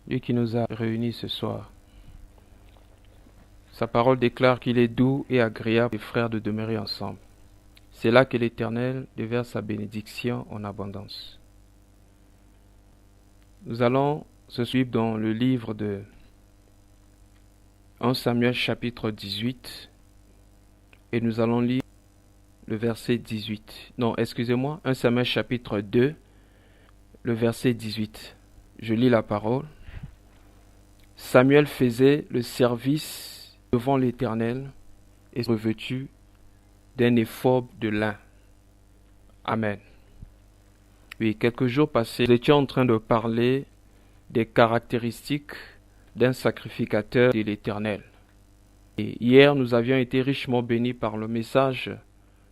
lui qui nous a réunis ce soir. Sa parole déclare qu'il est doux et agréable les frères de demeurer ensemble. C'est là que l'Éternel déverse sa bénédiction en abondance. Nous allons se suivre dans le livre de 1 Samuel chapitre 18 et nous allons lire le verset 18. Non, excusez-moi, 1 Samuel chapitre 2, le verset 18. Je lis la parole. Samuel faisait le service devant l'Éternel et revêtu d'un éphod de lin. Amen. Oui, quelques jours passés, nous étions en train de parler des caractéristiques d'un sacrificateur de l'Éternel. Et hier, nous avions été richement bénis par le message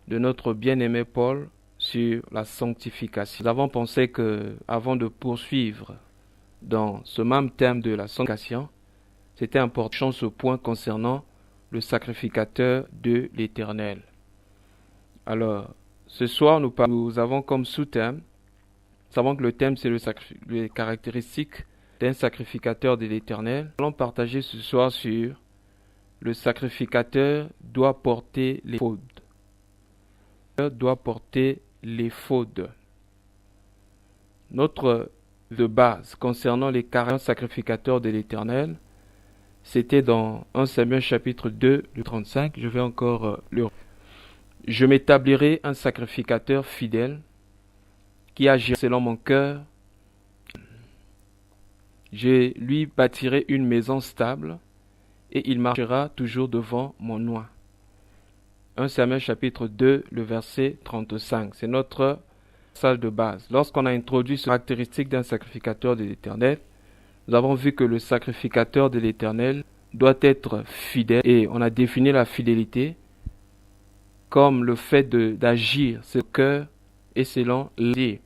de notre bien-aimé Paul sur la sanctification. Nous avons pensé que, avant de poursuivre dans ce même thème de la sanctification, c'était important ce point concernant le sacrificateur de l'Éternel. Alors, ce soir, nous avons comme sous-thème, nous savons que le thème c'est les caractéristiques d'un sacrificateur de l'Éternel. Nous allons partager ce soir sur le sacrificateur doit porter l'éphod. Doit porter l'éphod. Notre de base concernant les caractéristiques sacrificateurs de l'Éternel, c'était dans 1 Samuel chapitre 2, le 35. Je vais encore le... Je m'établirai un sacrificateur fidèle qui agira selon mon cœur. Je lui bâtirai une maison stable et il marchera toujours devant mon oint. 1 Samuel chapitre 2, le verset 35. C'est notre salle de base. Lorsqu'on a introduit cette caractéristique d'un sacrificateur de l'Éternel, nous avons vu que le sacrificateur de l'Éternel doit être fidèle et on a défini la fidélité comme le fait d'agir selon le cœur et selon l'idée.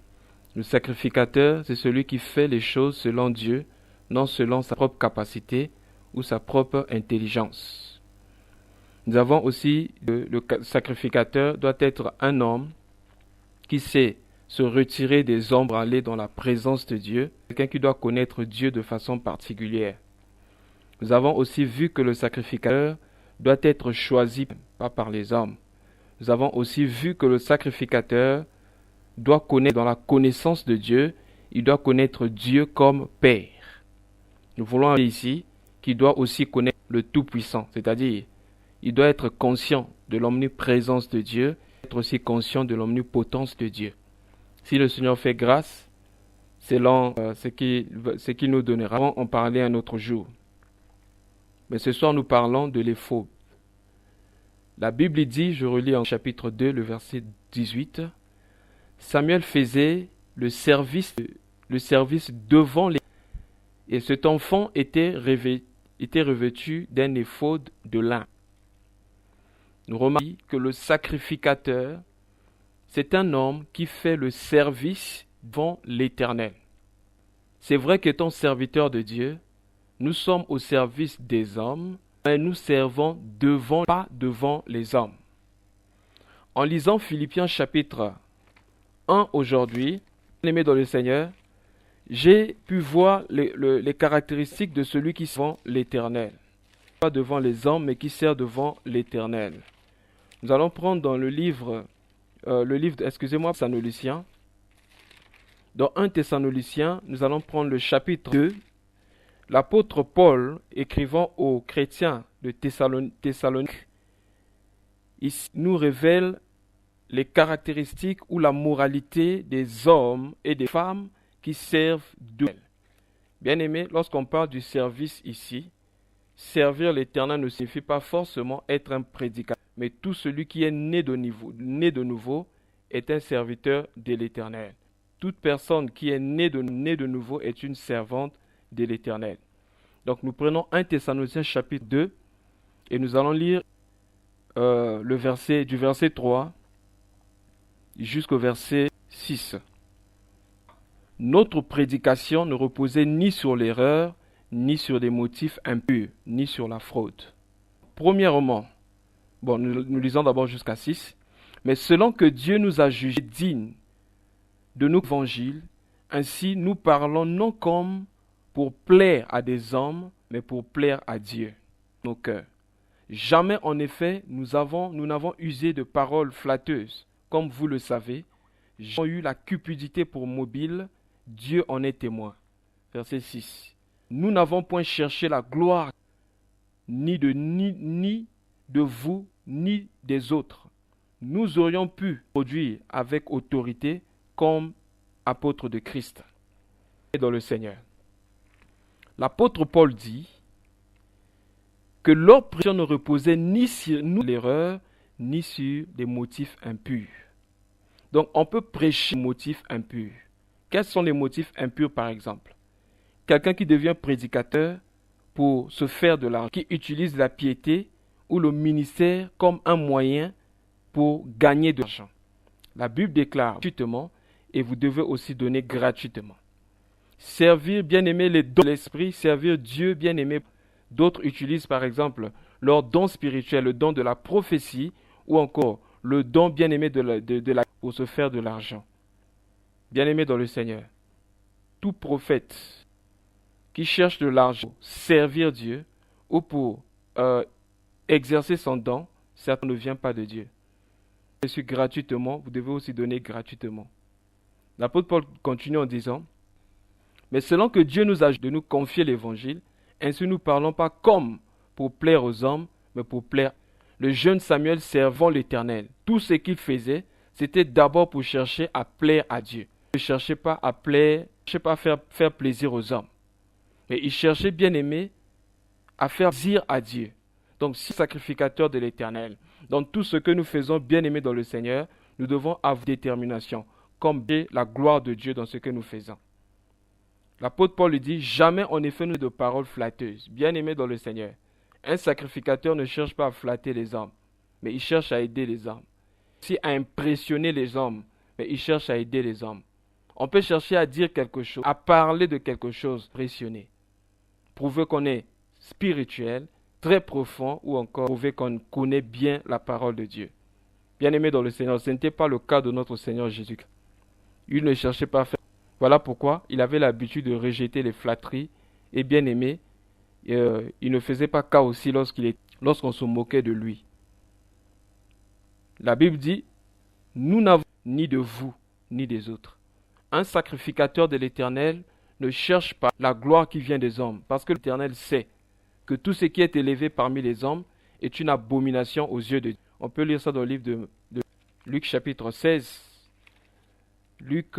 Le sacrificateur, c'est celui qui fait les choses selon Dieu, non selon sa propre capacité ou sa propre intelligence. Nous avons aussi le sacrificateur doit être un homme qui sait se retirer des ombres, aller dans la présence de Dieu, quelqu'un qui doit connaître Dieu de façon particulière. Nous avons aussi vu que le sacrificateur doit être choisi pas par les hommes. Nous avons aussi vu que le sacrificateur doit connaître dans la connaissance de Dieu, il doit connaître Dieu comme Père. Nous voulons aller ici qu'il doit aussi connaître le Tout-Puissant, c'est-à-dire il doit être conscient de l'omniprésence de Dieu, être aussi conscient de l'omnipotence de Dieu. Si le Seigneur fait grâce, selon ce qu'il nous donnera. On va en parler un autre jour. Mais ce soir, nous parlons de l'éphod. La Bible dit, je relis en chapitre 2, le verset 18, Samuel faisait le service devant les... Et cet enfant était revêtu d'un éphod de lin. Nous remarquons que le sacrificateur, c'est un homme qui fait le service devant l'Éternel. C'est vrai qu'étant serviteur de Dieu, nous sommes au service des hommes, mais nous servons pas devant les hommes. En lisant Philippiens chapitre 1 aujourd'hui, aimé dans le Seigneur, j'ai pu voir les caractéristiques de celui qui sert devant l'Éternel. Pas devant les hommes, mais qui sert devant l'Éternel. Nous allons prendre dans le livre Thessaloniciens. Dans 1 Thessaloniciens, nous allons prendre le chapitre 2. L'apôtre Paul, écrivant aux chrétiens de Thessalonique, il nous révèle les caractéristiques ou la moralité des hommes et des femmes qui servent Dieu. Bien-aimés, lorsqu'on parle du service ici, servir l'Éternel ne signifie pas forcément être un prédicateur, mais tout celui qui est né de nouveau est un serviteur de l'Éternel. Toute personne qui est née de nouveau est une servante de l'Éternel. Donc nous prenons 1 Thessaloniciens chapitre 2 et nous allons lire du verset 3 jusqu'au verset 6. Notre prédication ne reposait ni sur l'erreur, ni sur des motifs impurs, ni sur la fraude. Premièrement, nous lisons d'abord jusqu'à 6, mais selon que Dieu nous a jugés dignes de nos évangiles, ainsi nous parlons non comme pour plaire à des hommes, mais pour plaire à Dieu. Nos cœurs. Jamais en effet nous n'avons usé de paroles flatteuses, comme vous le savez. J'ai eu la cupidité pour mobile, Dieu en est témoin. Verset 6. Nous n'avons point cherché la gloire ni de vous, ni des autres. Nous aurions pu produire avec autorité comme apôtres de Christ et dans le Seigneur. L'apôtre Paul dit que leur prière ne reposait ni sur nous l'erreur, ni sur des motifs impurs. Donc on peut prêcher des motifs impurs. Quels sont les motifs impurs par exemple? Quelqu'un qui devient prédicateur pour se faire de l'argent, qui utilise la piété ou le ministère comme un moyen pour gagner de l'argent. La Bible déclare gratuitement et vous devez aussi donner gratuitement. Servir, bien-aimé, les dons de l'esprit, servir Dieu, bien-aimé. D'autres utilisent par exemple leur don spirituel, le don de la prophétie ou encore le don bien-aimé pour se faire de l'argent. Bien-aimé dans le Seigneur, tout prophète qui cherche de l'argent pour servir Dieu ou pour exercer son don, ça ne vient pas de Dieu. Reçu gratuitement, vous devez aussi donner gratuitement. L'apôtre Paul continue en disant, mais selon que Dieu nous a de nous confier l'évangile, ainsi nous parlons pas comme pour plaire aux hommes, mais pour plaire. Le jeune Samuel servant l'Éternel, tout ce qu'il faisait, c'était d'abord pour chercher à plaire à Dieu. Il ne cherchait pas à plaire, il ne cherchait pas à faire plaisir aux hommes. Mais il cherchait, bien aimé, à faire plaisir à Dieu. Donc, si sacrificateur de l'Éternel, dans tout ce que nous faisons, bien aimé dans le Seigneur, nous devons avoir détermination, comme la gloire de Dieu dans ce que nous faisons. L'apôtre Paul lui dit, jamais en effet nous de paroles flatteuses, bien aimé dans le Seigneur. Un sacrificateur ne cherche pas à flatter les hommes, mais il cherche à aider les hommes. Si à impressionner les hommes, mais il cherche à aider les hommes. On peut chercher à dire quelque chose, à parler de quelque chose, impressionner. Prouver qu'on est spirituel, très profond, ou encore prouver qu'on connaît bien la parole de Dieu. Bien aimé dans le Seigneur, ce n'était pas le cas de notre Seigneur Jésus-Christ. Il ne cherchait pas à faire. Voilà pourquoi il avait l'habitude de rejeter les flatteries et bien aimé, il ne faisait pas cas aussi lorsqu'on se moquait de lui. La Bible dit, nous n'avons ni de vous, ni des autres. Un sacrificateur de l'Éternel ne cherche pas la gloire qui vient des hommes, parce que l'Éternel sait que tout ce qui est élevé parmi les hommes est une abomination aux yeux de Dieu. On peut lire ça dans le livre de Luc chapitre 16. Luc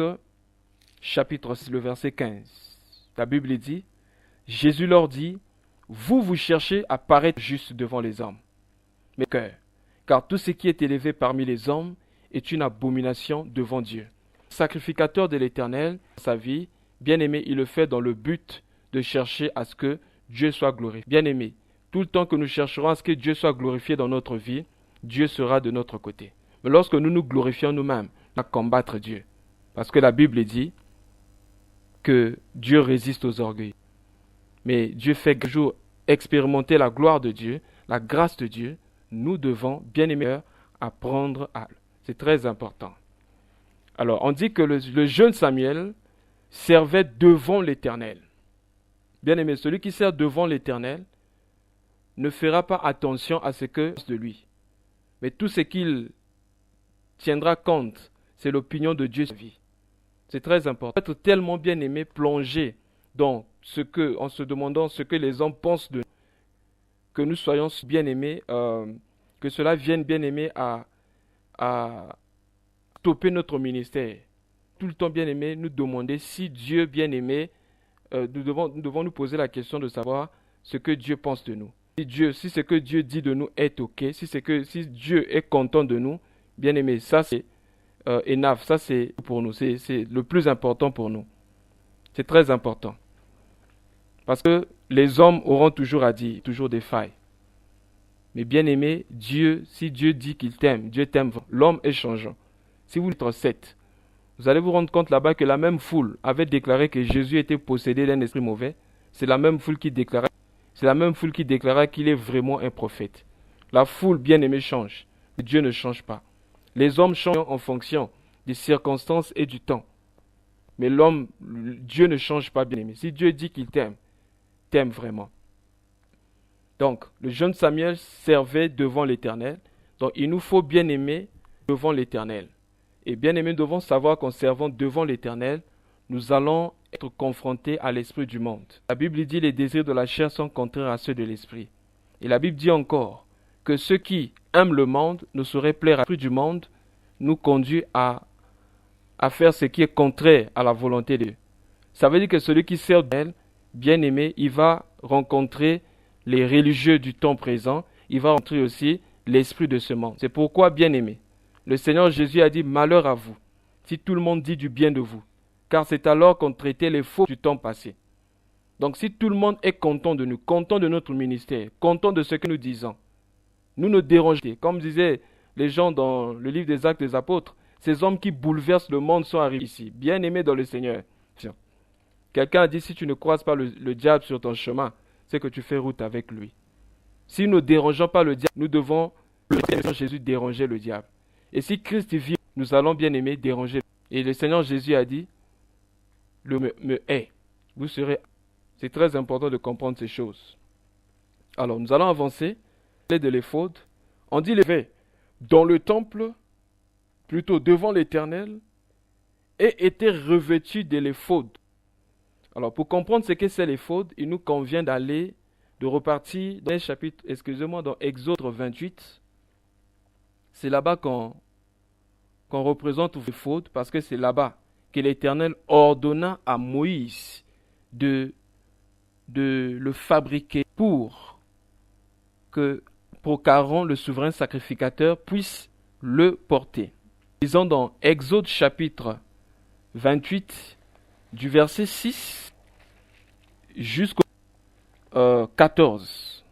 chapitre 6, le verset 15. La Bible dit, Jésus leur dit, vous cherchez à paraître juste devant les hommes. Mais car tout ce qui est élevé parmi les hommes est une abomination devant Dieu. Sacrificateur de l'Éternel, sa vie, bien-aimé, il le fait dans le but de chercher à ce que Dieu soit glorifié. Bien-aimé, tout le temps que nous chercherons à ce que Dieu soit glorifié dans notre vie, Dieu sera de notre côté. Mais lorsque nous nous glorifions nous-mêmes, nous allons combattre Dieu. Parce que la Bible dit que Dieu résiste aux orgueils. Mais Dieu fait toujours expérimenter la gloire de Dieu, la grâce de Dieu. Nous devons, bien aimés, apprendre à... C'est très important. Alors, on dit que le jeune Samuel servait devant l'Éternel. Bien aimé, celui qui sert devant l'Éternel ne fera pas attention à ce que de lui. Mais tout ce qu'il tiendra compte, c'est l'opinion de Dieu sur sa vie. C'est très important. Être tellement bien aimé, plongé dans en se demandant ce que les hommes pensent de nous, que nous soyons bien aimés, que cela vienne bien aimé à stopper notre ministère. Tout le temps bien aimé, nous demander si Dieu bien aimé, nous devons nous poser la question de savoir ce que Dieu pense de nous. Si ce que Dieu dit de nous est ok, si Dieu est content de nous, bien aimé, ça c'est enough, ça c'est pour nous, c'est le plus important pour nous. C'est très important. Parce que les hommes auront toujours à dire, toujours des failles. Mais bien aimé, si Dieu dit qu'il t'aime, Dieu t'aime. L'homme est changeant. Si vous êtes 7, vous allez vous rendre compte là-bas que la même foule avait déclaré que Jésus était possédé d'un esprit mauvais. C'est la même foule qui déclarait qu'il est vraiment un prophète. La foule, bien aimée, change. Mais Dieu ne change pas. Les hommes changent en fonction des circonstances et du temps. Mais Dieu ne change pas, bien-aimé. Si Dieu dit qu'il t'aime, t'aime vraiment. Donc, le jeune Samuel servait devant l'Éternel. Donc, il nous faut bien aimer devant l'Éternel. Et bien aimer, nous devons savoir qu'en servant devant l'Éternel, nous allons être confrontés à l'esprit du monde. La Bible dit les désirs de la chair sont contraires à ceux de l'esprit. Et la Bible dit encore que ceux qui aiment le monde ne sauraient plaire à l'esprit du monde, nous conduit à faire ce qui est contraire à la volonté de Dieu. Ça veut dire que celui qui sert d'elle, bien aimé, il va rencontrer les religieux du temps présent, il va rencontrer aussi l'esprit de ce monde. C'est pourquoi, bien aimé, le Seigneur Jésus a dit malheur à vous, si tout le monde dit du bien de vous, car c'est alors qu'on traitait les faux du temps passé. Donc si tout le monde est content de nous, content de notre ministère, content de ce que nous disons, nous ne dérangeons pas. Comme disaient les gens dans le livre des Actes des Apôtres, ces hommes qui bouleversent le monde sont arrivés ici, bien aimés dans le Seigneur. Quelqu'un a dit, si tu ne croises pas le diable sur ton chemin, c'est que tu fais route avec lui. Si nous ne dérangeons pas le diable, nous devons, le Seigneur Jésus, déranger le diable. Et si Christ vient, nous allons bien aimer déranger. Et le Seigneur Jésus a dit, me hait. Vous serez. C'est très important de comprendre ces choses. Alors, nous allons avancer. De l'éphod. On dit l'évêque dans le temple, plutôt devant l'Éternel, et était revêtu de l'éphod. Alors, pour comprendre ce que c'est l'éphod, il nous convient de repartir dans dans Exode 28. C'est là-bas qu'on représente l'éphod, parce que c'est là-bas que l'Éternel ordonna à Moïse de le fabriquer pour qu'Aaron, le souverain sacrificateur, puisse le porter. Lisons dans Exode chapitre 28, du verset 6 jusqu'au 14.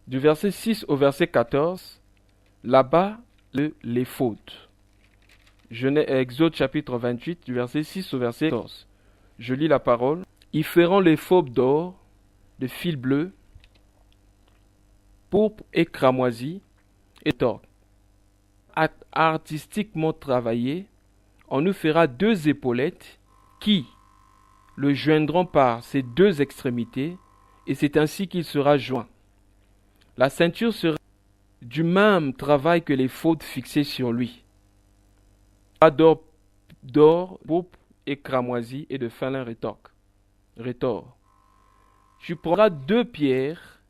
Du verset 6 au verset 14, là-bas, l'éphod. Exode chapitre 28, du verset 6 au verset 14. Je lis la parole. Ils feront l'éphod d'or, de fil bleu, pourpre et cramoisi, et d'or. Artistiquement travaillé, on nous fera 2 épaulettes qui le joindront par ses 2 extrémités, et c'est ainsi qu'il sera joint. La ceinture sera du même travail que l'éphod fixé sur lui. D'or, pourpre et cramoisi, et de fin lin rétor. Tu prendras 2 pierres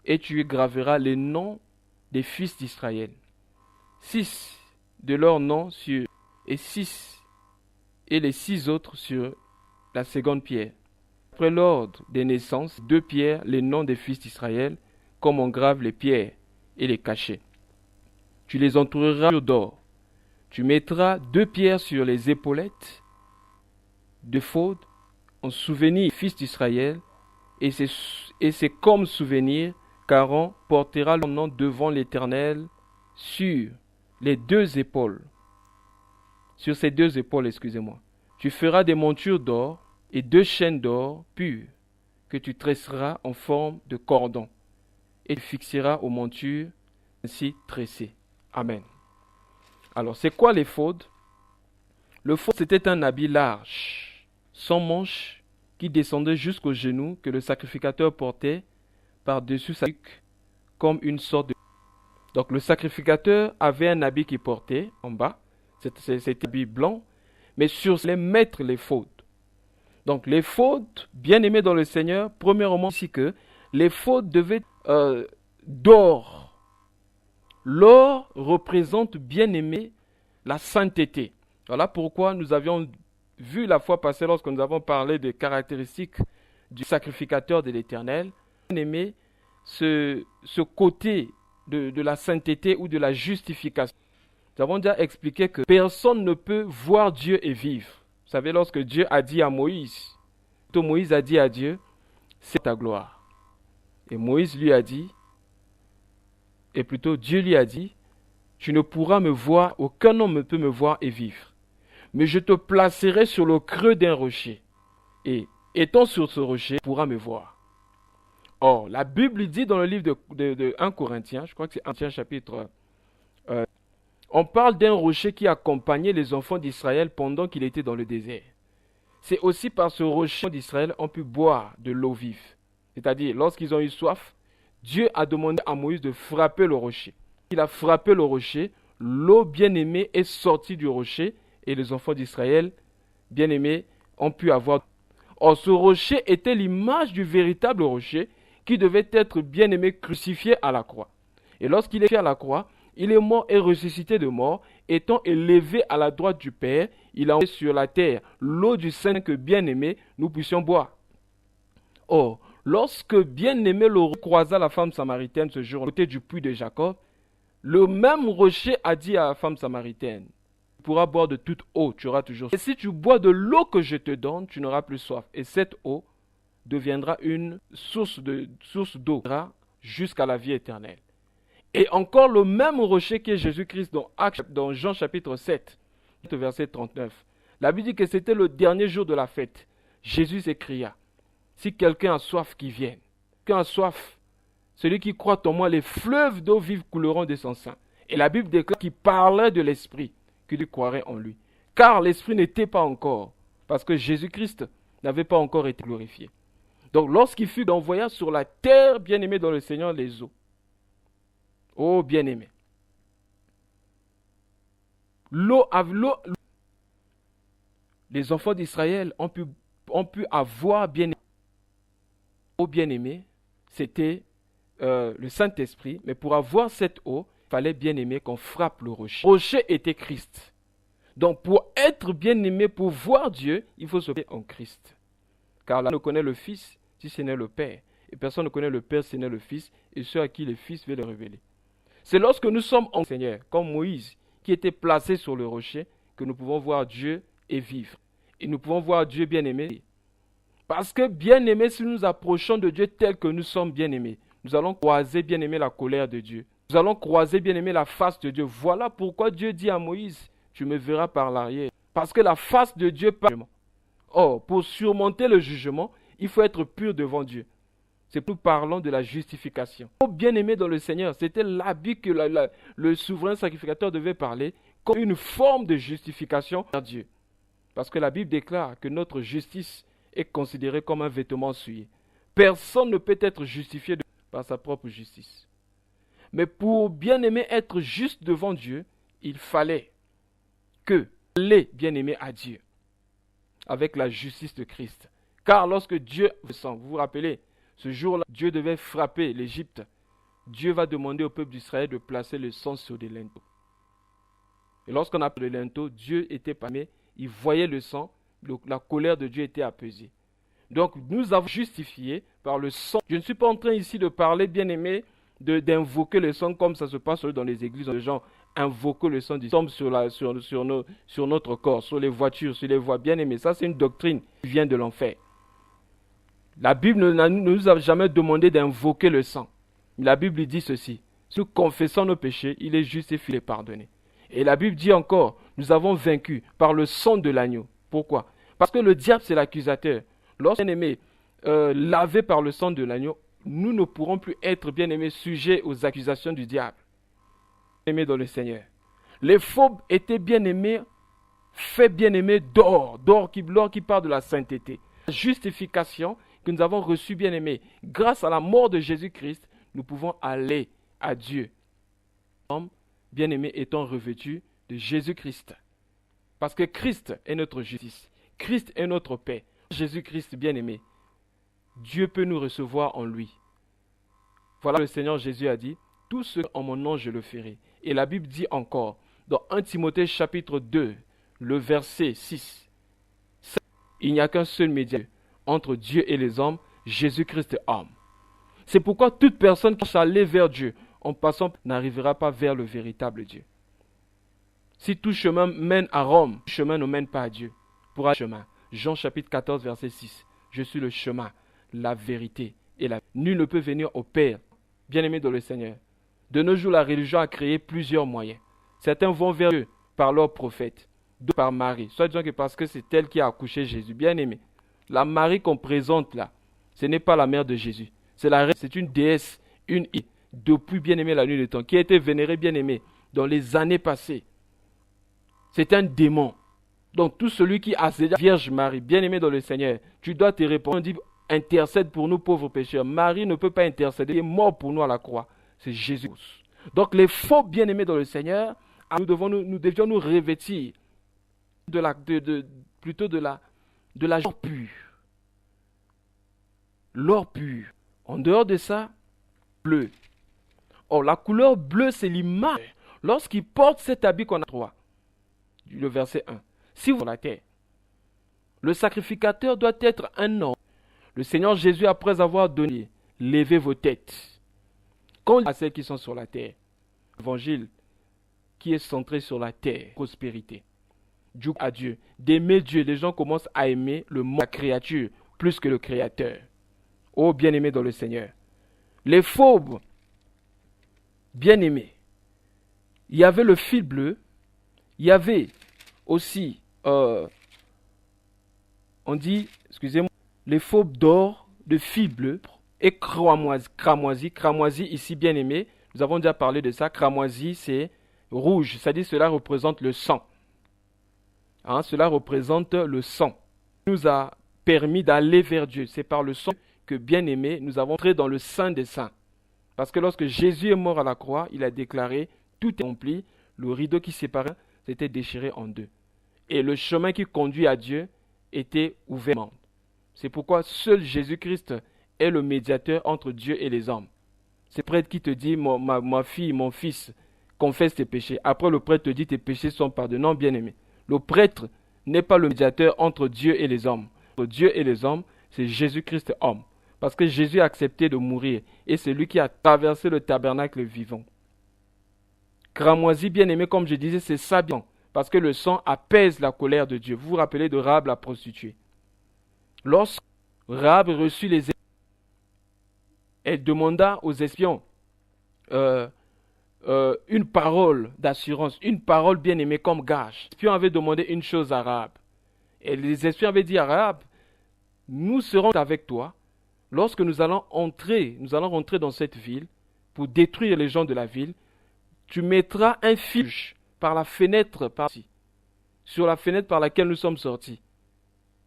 et tu y graveras les noms des fils d'Israël. 6 de leurs noms sur et 6 et les 6 autres sur la seconde pierre. Après l'ordre des naissances, 2 pierres, les noms des fils d'Israël, comme on grave les pierres et les cachets. Tu les entoureras d'or. Tu mettras 2 pierres sur les épaulettes de l'éphod en souvenir des fils d'Israël, et c'est comme souvenir qu'Aaron portera le nom devant l'Éternel sur les 2 épaules. Sur ces 2 épaules, excusez-moi. Tu feras des montures d'or et 2 chaînes d'or pures que tu tresseras en forme de cordon et tu fixeras aux montures ainsi tressées. Amen. Alors, c'est quoi l'éphod? L'éphod, c'était un habit large, sans manches, qui descendait jusqu'aux genoux, que le sacrificateur portait par-dessus sa nuque, comme une sorte de... Donc le sacrificateur avait un habit qu'il portait en bas, c'était un habit blanc, mais sur les mettre l'éphod. Donc l'éphod, bien aimé dans le Seigneur, premièrement, ici que l'éphod devait d'or. L'or représente, bien aimé, la sainteté. Voilà pourquoi nous avions vu la fois passée, lorsque nous avons parlé des caractéristiques du sacrificateur de l'Éternel, bien aimé, ce côté de la sainteté ou de la justification. Nous avons déjà expliqué que personne ne peut voir Dieu et vivre. Vous savez, lorsque Dieu a dit à Moïse, Moïse a dit à Dieu, c'est ta gloire. Et Moïse lui a dit, et plutôt Dieu lui a dit, tu ne pourras me voir, aucun homme ne peut me voir et vivre. Mais je te placerai sur le creux d'un rocher. Et étant sur ce rocher, tu pourras me voir. Or, la Bible dit dans le livre de 1 Corinthiens, je crois que c'est 1 chapitre On parle d'un rocher qui accompagnait les enfants d'Israël pendant qu'il était dans le désert. C'est aussi par ce rocher d'Israël ont pu boire de l'eau vive. C'est-à-dire, lorsqu'ils ont eu soif, Dieu a demandé à Moïse de frapper le rocher. Il a frappé le rocher, l'eau bien-aimée est sortie du rocher et les enfants d'Israël, bien-aimés, ont pu avoir. Or, ce rocher était l'image du véritable rocher qui devait être bien-aimé crucifié à la croix. Et lorsqu'il est fait à la croix, il est mort et ressuscité de mort, étant élevé à la droite du Père, il a envoyé sur la terre l'eau du Saint que bien-aimé nous puissions boire. Or, lorsque bien-aimé le croisa la femme samaritaine ce jour, à côté du puits de Jacob, le même rocher a dit à la femme samaritaine, tu pourras boire de toute eau, tu auras toujours soif. Et si tu bois de l'eau que je te donne, tu n'auras plus soif. Et cette eau deviendra une source d'eau jusqu'à la vie éternelle. Et encore le même rocher qui est Jésus-Christ dans Jean chapitre 7, verset 39. La Bible dit que c'était le dernier jour de la fête. Jésus s'écria, si quelqu'un a soif, qu'il vienne. Quelqu'un a soif, celui qui croit en moi, les fleuves d'eau vive couleront de son sein. Et la Bible déclare qu'il parlait de l'Esprit, qu'il croirait en lui. Car l'Esprit n'était pas encore, parce que Jésus-Christ n'avait pas encore été glorifié. Donc lorsqu'il fut envoyé sur la terre, bien-aimé dans le Seigneur, les eaux. Oh bien-aimé. Les enfants d'Israël ont pu avoir bien-aimé. Oh bien-aimé, c'était le Saint-Esprit, mais pour avoir cette eau, il fallait bien-aimé qu'on frappe le rocher. Le rocher était Christ. Donc pour être bien-aimé, pour voir Dieu, il faut se mettre en Christ. Car là, on ne connaît le Fils si ce n'est le Père. Et personne ne connaît le Père si ce n'est le Fils, et ceux à qui le Fils veut le révéler. C'est lorsque nous sommes en Seigneur, comme Moïse, qui était placé sur le rocher, que nous pouvons voir Dieu et vivre. Et nous pouvons voir Dieu bien-aimé. Parce que bien-aimé, si nous nous approchons de Dieu tel que nous sommes bien-aimés, nous allons croiser bien-aimé la colère de Dieu. Nous allons croiser bien-aimé la face de Dieu. Voilà pourquoi Dieu dit à Moïse, tu me verras par l'arrière. Parce que la face de Dieu parle. Or, pour surmonter le jugement, il faut être pur devant Dieu. C'est pour nous parlons de la justification. Oh bien-aimé dans le Seigneur, c'était l'habit que le souverain sacrificateur devait parler comme une forme de justification vers Dieu. Parce que la Bible déclare que notre justice est considérée comme un vêtement souillé. Personne ne peut être justifié par sa propre justice. Mais pour bien-aimé être juste devant Dieu, il fallait que les bien-aimés à Dieu avec la justice de Christ. Car lorsque Dieu descend, vous vous rappelez, ce jour-là, Dieu devait frapper l'Égypte. Dieu va demander au peuple d'Israël de placer le sang sur des linteaux. Et lorsqu'on a pris le linteau, Dieu était parmi, il voyait le sang, la colère de Dieu était apaisée. Donc nous avons justifié par le sang. Je ne suis pas en train ici de parler, bien aimé, d'invoquer le sang comme ça se passe dans les églises. Les gens invoquent le sang du sang sur notre corps, sur les voitures, sur les voies. Bien aimé, ça c'est une doctrine qui vient de l'enfer. La Bible ne nous a jamais demandé d'invoquer le sang. La Bible dit ceci. Si nous confessons nos péchés, il est juste et fidèle et pardonné. Et la Bible dit encore, nous avons vaincu par le sang de l'agneau. Pourquoi? Parce que le diable c'est l'accusateur. Lorsqu'on est aimé, lavé par le sang de l'agneau, nous ne pourrons plus être bien aimés sujets aux accusations du diable. Aimés dans le Seigneur. Les faux étaient bien aimés, faits bien aimés d'or qui parle de la sainteté. La justification que nous avons reçue bien aimés, grâce à la mort de Jésus-Christ, nous pouvons aller à Dieu. Bien aimés étant revêtus de Jésus-Christ. Parce que Christ est notre justice. Christ est notre paix. Jésus-Christ bien aimé. Dieu peut nous recevoir en lui. Voilà, le Seigneur Jésus a dit, tout ce en mon nom je le ferai. Et la Bible dit encore, dans 1 Timothée chapitre 2, le verset 6, il n'y a qu'un seul médiateur entre Dieu et les hommes, Jésus-Christ homme. C'est pourquoi toute personne qui cherche à aller vers Dieu, en passant, n'arrivera pas vers le véritable Dieu. Si tout chemin mène à Rome, tout chemin ne mène pas à Dieu. Pour un chemin. Jean chapitre 14, verset 6. Je suis le chemin, la vérité et la vie. Nul ne peut venir au Père, bien-aimé dans le Seigneur. De nos jours, la religion a créé plusieurs moyens. Certains vont vers Dieu par leur prophète, d'autres par Marie. Soit disant que parce que c'est elle qui a accouché Jésus. Bien-aimé, la Marie qu'on présente là, ce n'est pas la mère de Jésus. C'est une déesse, une depuis bien-aimé la nuit des temps, qui a été vénérée bien-aimée dans les années passées. C'est un démon. Donc tout celui qui a cette Vierge Marie, bien-aimée dans le Seigneur, tu dois te répondre, on dit, intercède pour nous pauvres pécheurs. Marie ne peut pas intercéder, il est mort pour nous à la croix. C'est Jésus. Donc les faux bien-aimés dans le Seigneur, nous devions nous revêtir plutôt de l'or pur. L'or pur. En dehors de ça, bleu. Or, la couleur bleue, c'est l'image. Lorsqu'il porte cet habit qu'on a 3, le verset 1. Si vous sur la terre, le sacrificateur doit être un homme. Le Seigneur Jésus, après avoir donné, levez vos têtes. Quand à celles qui sont sur la terre, l'évangile qui est centré sur la terre, prospérité, du à Dieu, d'aimer Dieu, les gens commencent à aimer le monde, la créature, plus que le Créateur. Oh, bien-aimés dans le Seigneur. Les faux bien-aimés, il y avait le fil bleu, il y avait aussi, on dit, excusez-moi, les faux d'or, de fil bleu et cramoisi. Cramoisi, ici, bien-aimé, nous avons déjà parlé de ça. Cramoisi, c'est rouge, c'est-à-dire cela représente le sang. Cela représente le sang. Il nous a permis d'aller vers Dieu. C'est par le sang que, bien-aimé, nous avons entré dans le Saint des Saints. Parce que lorsque Jésus est mort à la croix, il a déclaré, tout est rempli, le rideau qui séparait s'était déchiré en deux. Et le chemin qui conduit à Dieu était ouvert. C'est pourquoi seul Jésus-Christ est le médiateur entre Dieu et les hommes. C'est le prêtre qui te dit, ma fille, mon fils, confesse tes péchés. Après, le prêtre te dit, tes péchés sont pardonnés. Non, bien-aimé. Le prêtre n'est pas le médiateur entre Dieu et les hommes. Entre Dieu et les hommes, c'est Jésus-Christ homme. Parce que Jésus a accepté de mourir. Et c'est lui qui a traversé le tabernacle vivant. Cramoisi, bien-aimé, comme je disais, c'est ça bien. Parce que le sang apaise la colère de Dieu. Vous vous rappelez de Rahab la prostituée. Lorsque Rahab reçut les espions, elle demanda aux espions une parole d'assurance, une parole bien-aimée comme gage. Les espions avaient demandé une chose à Rahab. Et les espions avaient dit à Rahab, nous serons avec toi lorsque nous allons rentrer dans cette ville pour détruire les gens de la ville. Tu mettras un fil par la fenêtre sur la fenêtre par laquelle nous sommes sortis.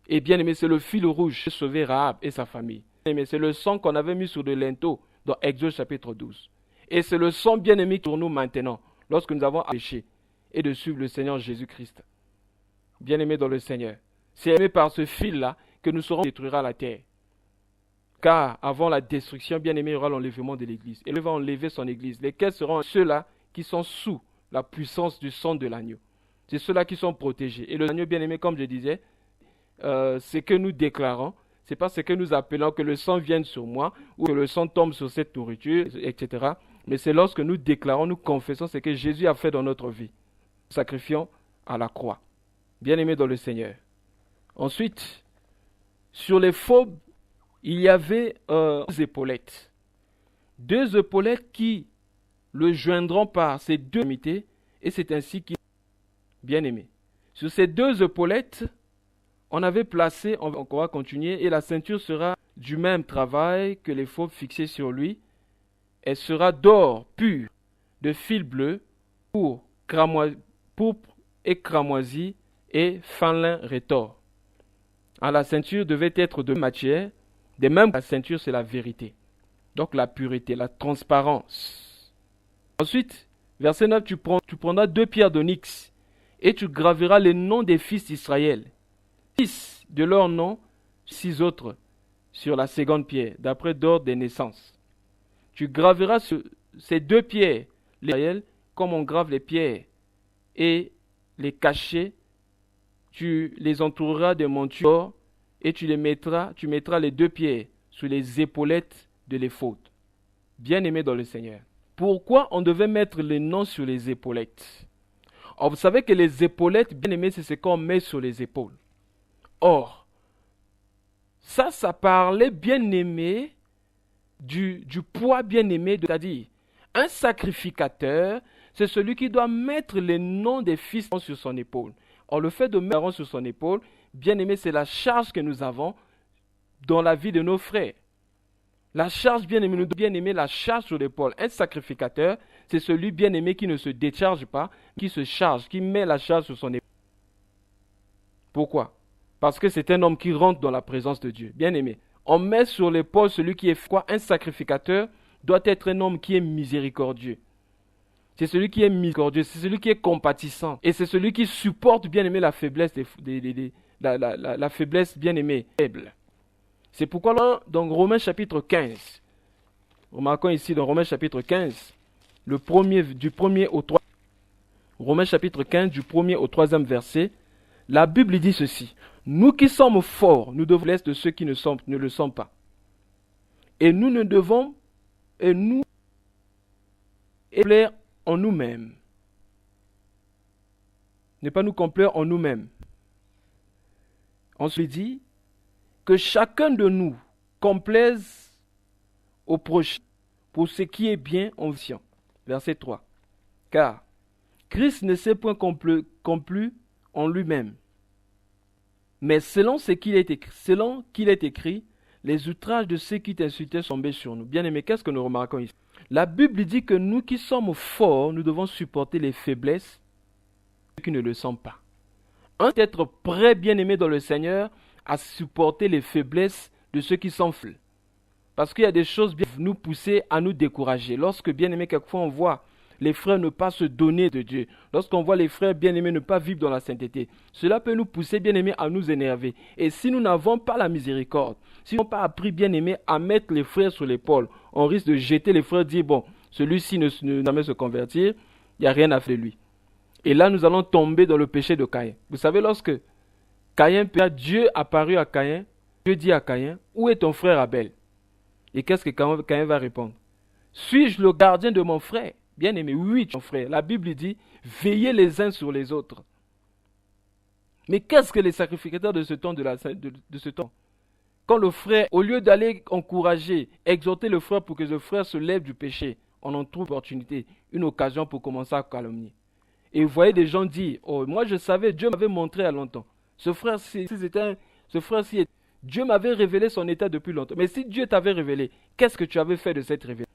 Et bien aimé, c'est le fil rouge qui a sauvé Rahab et sa famille. Mais c'est le sang qu'on avait mis sur le linteau dans Exode chapitre 12. Et c'est le sang bien aimé pour nous maintenant, lorsque nous avons péché et de suivre le Seigneur Jésus-Christ. Bien aimé dans le Seigneur. C'est aimé par ce fil-là que nous saurons détruire la terre. Car avant la destruction, bien aimé, il y aura l'enlèvement de l'Église. Et il va enlever son Église. Lesquels seront ceux-là qui sont sous la puissance du sang de l'agneau. C'est ceux-là qui sont protégés. Et le agneau, bien aimé, comme je disais, ce que nous déclarons, c'est pas ce que nous appelons que le sang vienne sur moi ou que le sang tombe sur cette nourriture, etc. Mais c'est lorsque nous déclarons, nous confessons ce que Jésus a fait dans notre vie. Nous sacrifions à la croix. Bien-aimés dans le Seigneur. Ensuite, sur les faux, il y avait 2 épaulettes. 2 épaulettes qui le joindront par ces 2 extrémités et c'est ainsi qu'il est bien-aimé. Sur ces 2 épaulettes, on avait placé, on va continuer, et la ceinture sera du même travail que les faux fixés sur lui. Elle sera d'or pur, de fil bleu, pourpre et cramoisi et fin lin retors. La ceinture devait être de matière, de même que la ceinture c'est la vérité. Donc la pureté, la transparence. Ensuite, verset 9, tu prendras 2 pierres d'onyx et tu graveras les noms des fils d'Israël. 6 de leurs noms, 6 autres sur la seconde pierre, d'après d'ordre des naissances. Tu graveras sur ces 2 pierres d'Israël comme on grave les pierres et les cachets. Tu les entoureras de montures d'or et tu mettras les 2 pierres sur les épaulettes de l'éphod. Bien-aimés dans le Seigneur. Pourquoi on devait mettre les noms sur les épaulettes? Or, vous savez que les épaulettes, bien-aimés, c'est ce qu'on met sur les épaules. Or, ça parlait, bien-aimé, du poids bien-aimé, c'est-à-dire, un sacrificateur, c'est celui qui doit mettre les noms des fils sur son épaule. Or, le fait de mettre sur son épaule, bien-aimé, c'est la charge que nous avons dans la vie de nos frères. La charge, bien-aimé, nous devons bien aimer la charge sur l'épaule. Un sacrificateur, c'est celui bien-aimé qui ne se décharge pas, qui se charge, qui met la charge sur son épaule. Pourquoi? Parce que c'est un homme qui rentre dans la présence de Dieu. Bien-aimé, on met sur l'épaule celui qui est quoi? Un sacrificateur doit être un homme qui est miséricordieux. C'est celui qui est miséricordieux, c'est celui qui est compatissant. Et c'est celui qui supporte, bien-aimé, la faiblesse, la faiblesse, bien-aimé, faible. C'est pourquoi là, dans Romains chapitre 15, remarquons ici dans Romains chapitre 15, du 1er au 3, Romains chapitre 15, du 1er au 3e verset, la Bible dit ceci. Nous qui sommes forts, nous devons l'être de ceux qui ne le sont pas. Et nous ne devons, et nous, plaire en nous-mêmes. Ne pas nous complaire en nous-mêmes. On se dit que chacun de nous complaise au prochain pour ce qui est bien en vision. Verset 3. Car Christ ne s'est point complu en lui-même. Mais selon qu'il est écrit, les outrages de ceux qui t'insultaient sont tombés sur nous. Bien aimé, qu'est-ce que nous remarquons ici? La Bible dit que nous qui sommes forts, nous devons supporter les faiblesses de ceux qui ne le sont pas. Être prêt, bien aimé dans le Seigneur, à supporter les faiblesses de ceux qui sont faibles. Parce qu'il y a des choses qui nous pousser à nous décourager. Lorsque, bien aimé, quelquefois on voit les frères ne pas se donner de Dieu, lorsqu'on voit les frères bien-aimés ne pas vivre dans la sainteté, cela peut nous pousser, bien-aimés, à nous énerver. Et si nous n'avons pas la miséricorde, si nous n'avons pas appris, bien-aimés, à mettre les frères sur l'épaule, on risque de jeter les frères, dire, bon, celui-ci ne jamais se convertir, il n'y a rien à faire de lui. Et là, nous allons tomber dans le péché de Caïn. Vous savez, lorsque Dieu apparut à Caïn, Dieu dit à Caïn, où est ton frère Abel? Et qu'est-ce que Caïn va répondre? Suis-je le gardien de mon frère? Bien-aimé, oui, ton frère. La Bible dit, veillez les uns sur les autres. Mais qu'est-ce que les sacrificateurs de ce temps, de ce temps? Quand le frère, au lieu d'aller encourager, exhorter le frère pour que le frère se lève du péché, on en trouve une opportunité, une occasion pour commencer à calomnier. Et vous voyez des gens dire, oh, moi je savais, Dieu m'avait montré à longtemps. Ce frère-ci, Dieu m'avait révélé son état depuis longtemps. Mais si Dieu t'avait révélé, qu'est-ce que tu avais fait de cette révélation?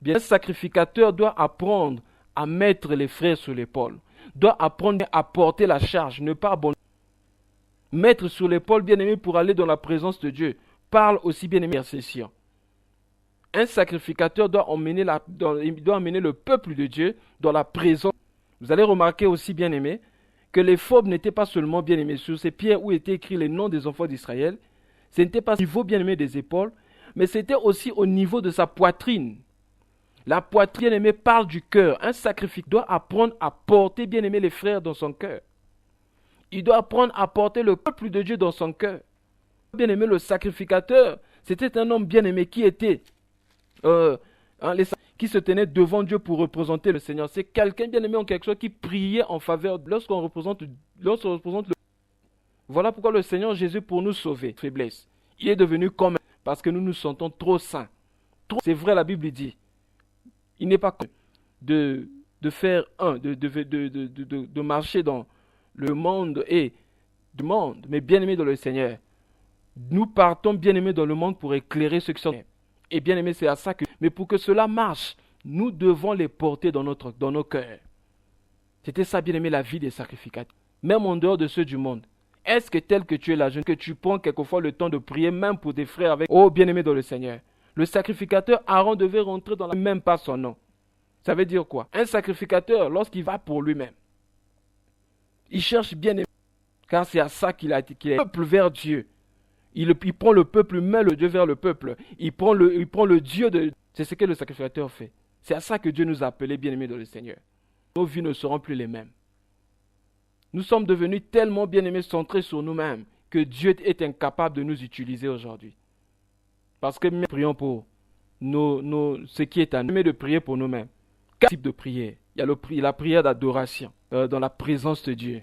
Bien, le sacrificateur doit apprendre à mettre les frères sur l'épaule, doit apprendre à porter la charge, ne pas abandonner. Mettre sur l'épaule, bien-aimé, pour aller dans la présence de Dieu, parle aussi, bien-aimé, intercession. Un sacrificateur doit emmener le peuple de Dieu dans la présence. Vous allez remarquer aussi, bien-aimé, que les phobes n'étaient pas seulement, bien-aimés, sur ces pierres où étaient écrits les noms des enfants d'Israël, ce n'était pas au niveau, bien-aimé, des épaules, mais c'était aussi au niveau de sa poitrine. La poitrine, bien-aimé, parle du cœur. Un sacrificateur doit apprendre à porter, bien-aimé, les frères dans son cœur. Il doit apprendre à porter le peuple de Dieu dans son cœur. Bien-aimé, le sacrificateur, c'était un homme bien-aimé qui était, qui se tenait devant Dieu pour représenter le Seigneur. C'est quelqu'un, bien-aimé, en quelque chose qui priait en faveur lorsqu'on représente le... Voilà pourquoi le Seigneur Jésus, pour nous sauver, faiblesse, il est devenu comme parce que nous nous sentons trop saints. C'est vrai, la Bible dit. Il n'est pas de faire de marcher dans le monde mais bien-aimé dans le Seigneur. Nous partons bien-aimés dans le monde pour éclairer ceux qui sont. Et bien-aimé, c'est à ça que... Mais pour que cela marche, nous devons les porter dans nos cœurs. C'était ça, bien-aimé, la vie des sacrificateurs. Même en dehors de ceux du monde. Est-ce que tel que tu es là, que tu prends quelquefois le temps de prier, même pour tes frères avec... Oh, bien-aimé dans le Seigneur. Le sacrificateur Aaron devait rentrer dans même pas son nom. Ça veut dire quoi? Un sacrificateur, lorsqu'il va pour lui-même, il cherche bien aimé, car c'est à ça qu'il est le peuple vers Dieu. Il prend le peuple, met le Dieu vers le peuple. Il prend le Dieu de... C'est ce que le sacrificateur fait. C'est à ça que Dieu nous a appelés bien-aimés dans le Seigneur. Nos vies ne seront plus les mêmes. Nous sommes devenus tellement bien-aimés, centrés sur nous-mêmes, que Dieu est incapable de nous utiliser aujourd'hui. Parce que nous prions pour ce qui est à nous, mais de prier pour nous-mêmes. Quel type de prière? Il y a la prière d'adoration, dans la présence de Dieu,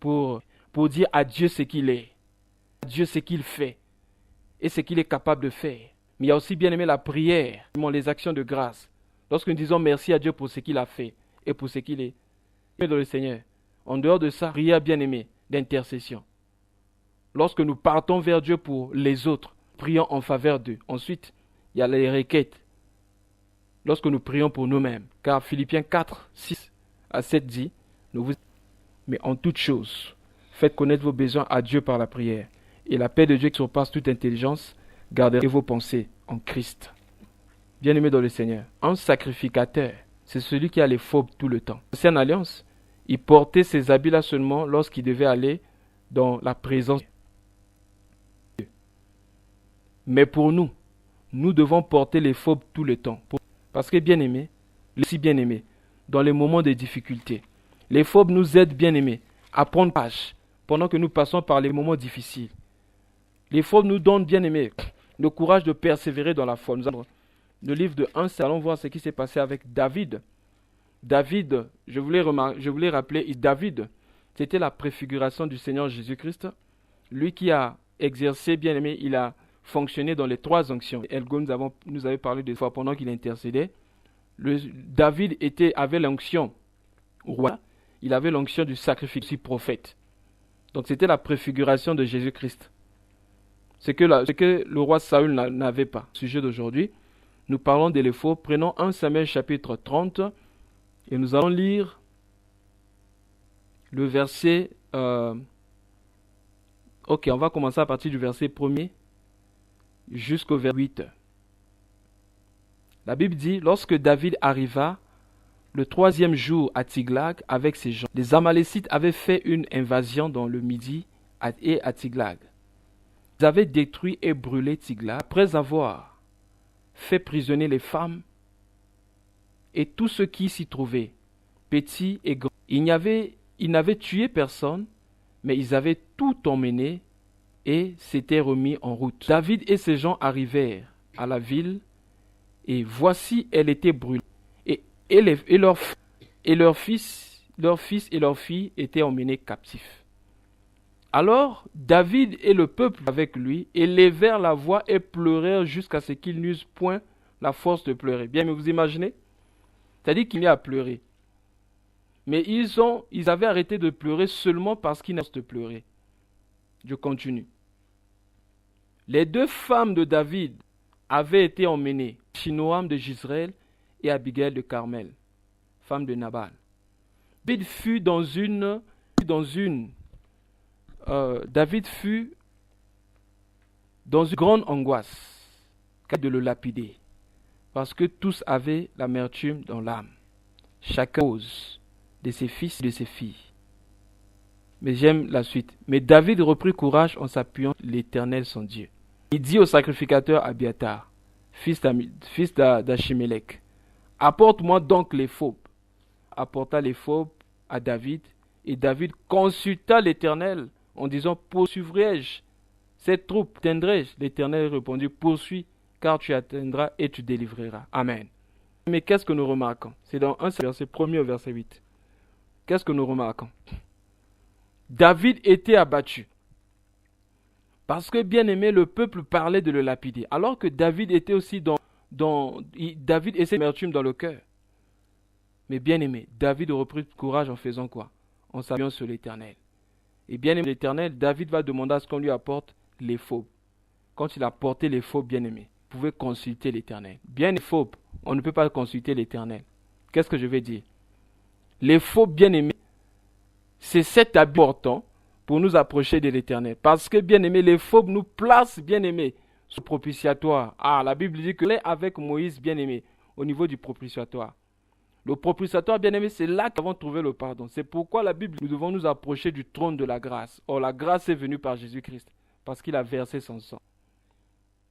pour dire à Dieu ce qu'il est, à Dieu ce qu'il fait, et ce qu'il est capable de faire. Mais il y a aussi, bien aimé, la prière, les actions de grâce. Lorsque nous disons merci à Dieu pour ce qu'il a fait, et pour ce qu'il est. Mais dans le Seigneur, en dehors de ça, prière, bien aimé, d'intercession. Lorsque nous partons vers Dieu pour les autres, prions en faveur d'eux. Ensuite, il y a les requêtes. Lorsque nous prions pour nous-mêmes. Car Philippiens 4, 6 à 7 dit, mais en toute chose, faites connaître vos besoins à Dieu par la prière. Et la paix de Dieu qui surpasse toute intelligence, gardera vos pensées en Christ. Bien-aimés dans le Seigneur, un sacrificateur, c'est celui qui a les phobes tout le temps. L'ancienne alliance, il portait ces habits-là seulement lorsqu'il devait aller dans la présence de Dieu. Mais pour nous, nous devons porter les phobes tout le temps. Parce que bien-aimés, si bien-aimés, dans les moments de difficulté, les phobes nous aident, bien-aimés, à prendre page pendant que nous passons par les moments difficiles. Les phobes nous donnent, bien-aimés, le courage de persévérer dans la foi. Nous allons le livre de 1, allons voir ce qui s'est passé avec David. David, je voulais rappeler, David, c'était la préfiguration du Seigneur Jésus-Christ. Lui qui a exercé, bien-aimé, il a fonctionné dans les 3 onctions. Elgo nous avait parlé des fois pendant qu'il intercédait. David avait l'onction roi, il avait l'onction du sacrifice prophète. Donc c'était la préfiguration de Jésus-Christ. Ce que le roi Saül n'avait pas. Sujet d'aujourd'hui, nous parlons de l'Éphod. Prenons 1 Samuel chapitre 30 et nous allons lire le verset... Ok, on va commencer à partir du verset 1er jusqu'au verset 8. La Bible dit, lorsque David arriva le 3e jour à Tiglag avec ses gens, les Amalécites avaient fait une invasion dans le Midi et à Tiglag. Ils avaient détruit et brûlé Tiglag après avoir fait prisonnier les femmes et tout ce qui s'y trouvait, petits et grands. Ils n'avaient tué personne, mais ils avaient tout emmené et s'étaient remis en route. David et ses gens arrivèrent à la ville et voici, elle était brûlée. Et leurs fils et leurs filles étaient emmenés captifs. Alors David et le peuple avec lui élevèrent la voix et pleurèrent jusqu'à ce qu'ils n'eussent point la force de pleurer. Bien, mais vous imaginez? C'est-à-dire qu'il y a à pleurer. Mais ils avaient arrêté de pleurer seulement parce qu'ils n'avaient pas de pleurer. Je continue. Les 2 femmes de David avaient été emmenées, Chinoam de Jezreel et Abigail de Carmel, femme de Nabal. David fut dans une grande angoisse de le lapider, parce que tous avaient l'amertume dans l'âme, chacun cause de ses fils et de ses filles. Mais j'aime la suite. Mais David reprit courage en s'appuyant sur l'Éternel son Dieu. Il dit au sacrificateur Abiatar, fils d'Achimélec, apporte-moi donc l'éphod. Apporta l'éphod à David, et David consulta l'Éternel en disant, poursuivrai-je cette troupe, atteindrai-je? L'Éternel répondit, poursuis, car tu atteindras et tu délivreras. Amen. Mais qu'est-ce que nous remarquons? C'est dans un verset 1er au verset 8. Qu'est-ce que nous remarquons? David était abattu. Parce que, bien aimé, le peuple parlait de le lapider. Alors que David était aussi David et ses amertumes dans le cœur. Mais bien aimé, David reprit courage en faisant quoi? En s'appuyant sur l'Éternel. Et bien aimé l'Éternel, David va demander à ce qu'on lui apporte l'éphod. Quand il a porté l'éphod, bien aimé, vous pouvez consulter l'Éternel. Bien l'éphod, on ne peut pas consulter l'Éternel. Qu'est-ce que je vais dire? L'éphod, bien aimé, c'est cet habit important pour nous approcher de l'Éternel. Parce que, bien aimé, l'éphod nous place, bien aimé, sur le propitiatoire. Ah, la Bible dit que est avec Moïse, bien aimé, au niveau du propitiatoire. Le propitiatoire, bien aimé, c'est là que nous avons trouvé le pardon. C'est pourquoi la Bible, nous devons nous approcher du trône de la grâce. Or, la grâce est venue par Jésus-Christ, parce qu'il a versé son sang.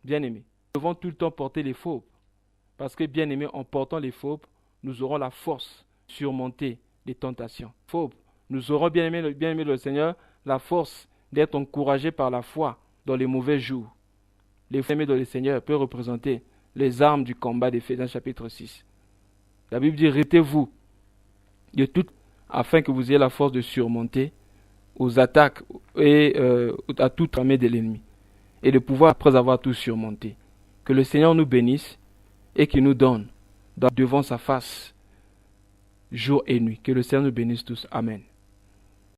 Bien aimé, nous devons tout le temps porter l'éphod. Parce que, bien aimé, en portant l'éphod, nous aurons la force de surmonter les tentations. Nous aurons, bien aimé le Seigneur, la force d'être encouragés par la foi dans les mauvais jours. Les aimés dans le Seigneur peuvent représenter les armes du combat d'Éphésiens chapitre 6. La Bible dit, restez-vous de tout, afin que vous ayez la force de surmonter aux attaques et à toute armée de l'ennemi. Et de pouvoir, après avoir tout surmonté, que le Seigneur nous bénisse et qu'il nous donne devant sa face, jour et nuit. Que le Seigneur nous bénisse tous. Amen.